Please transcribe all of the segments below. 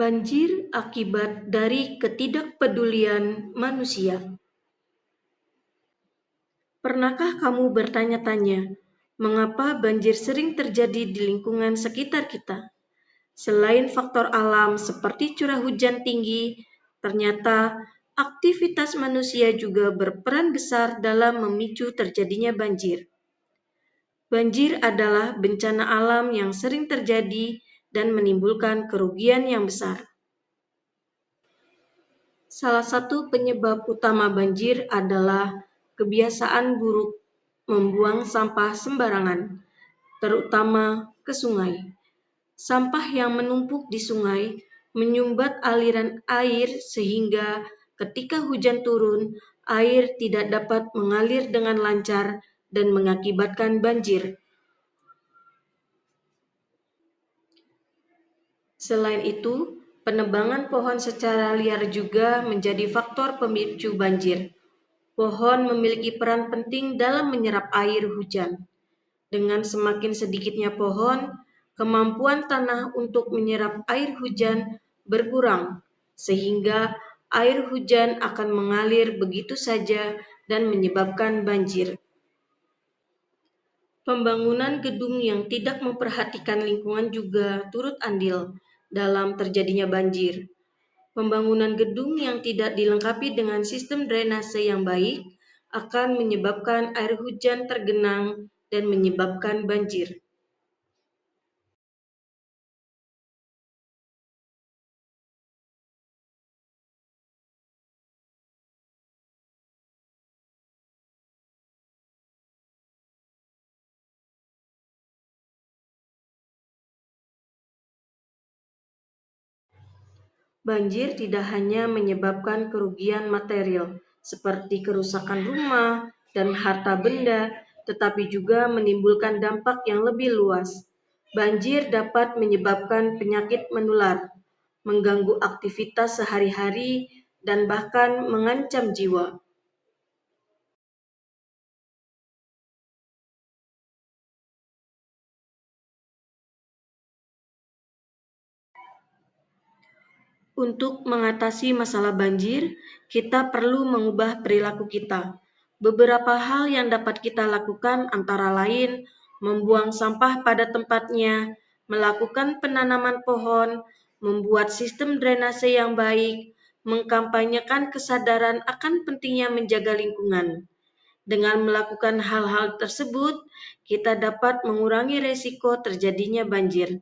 Banjir akibat dari ketidakpedulian manusia. Pernahkah kamu bertanya-tanya, mengapa banjir sering terjadi di lingkungan sekitar kita? Selain faktor alam seperti curah hujan tinggi, ternyata aktivitas manusia juga berperan besar dalam memicu terjadinya banjir. Banjir adalah bencana alam yang sering terjadi dan menimbulkan kerugian yang besar. Salah satu penyebab utama banjir adalah kebiasaan buruk membuang sampah sembarangan, terutama ke sungai. Sampah yang menumpuk di sungai menyumbat aliran air sehingga ketika hujan turun, air tidak dapat mengalir dengan lancar dan mengakibatkan banjir. Selain itu, penebangan pohon secara liar juga menjadi faktor pemicu banjir. Pohon memiliki peran penting dalam menyerap air hujan. Dengan semakin sedikitnya pohon, kemampuan tanah untuk menyerap air hujan berkurang, sehingga air hujan akan mengalir begitu saja dan menyebabkan banjir. Pembangunan gedung yang tidak memperhatikan lingkungan juga turut andil dalam terjadinya banjir. Pembangunan gedung yang tidak dilengkapi dengan sistem drainase yang baik akan menyebabkan air hujan tergenang dan menyebabkan banjir. Banjir tidak hanya menyebabkan kerugian material seperti kerusakan rumah dan harta benda, tetapi juga menimbulkan dampak yang lebih luas. Banjir dapat menyebabkan penyakit menular, mengganggu aktivitas sehari-hari, dan bahkan mengancam jiwa. Untuk mengatasi masalah banjir, kita perlu mengubah perilaku kita. Beberapa hal yang dapat kita lakukan antara lain membuang sampah pada tempatnya, melakukan penanaman pohon, membuat sistem drainase yang baik, mengkampanyekan kesadaran akan pentingnya menjaga lingkungan. Dengan melakukan hal-hal tersebut, kita dapat mengurangi resiko terjadinya banjir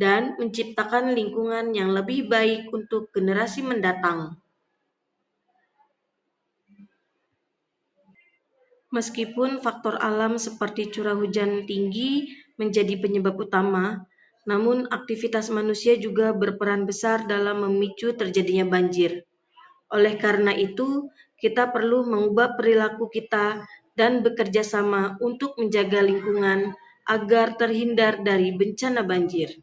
dan menciptakan lingkungan yang lebih baik untuk generasi mendatang. Meskipun faktor alam seperti curah hujan tinggi menjadi penyebab utama, namun aktivitas manusia juga berperan besar dalam memicu terjadinya banjir. Oleh karena itu, kita perlu mengubah perilaku kita dan bekerja sama untuk menjaga lingkungan agar terhindar dari bencana banjir.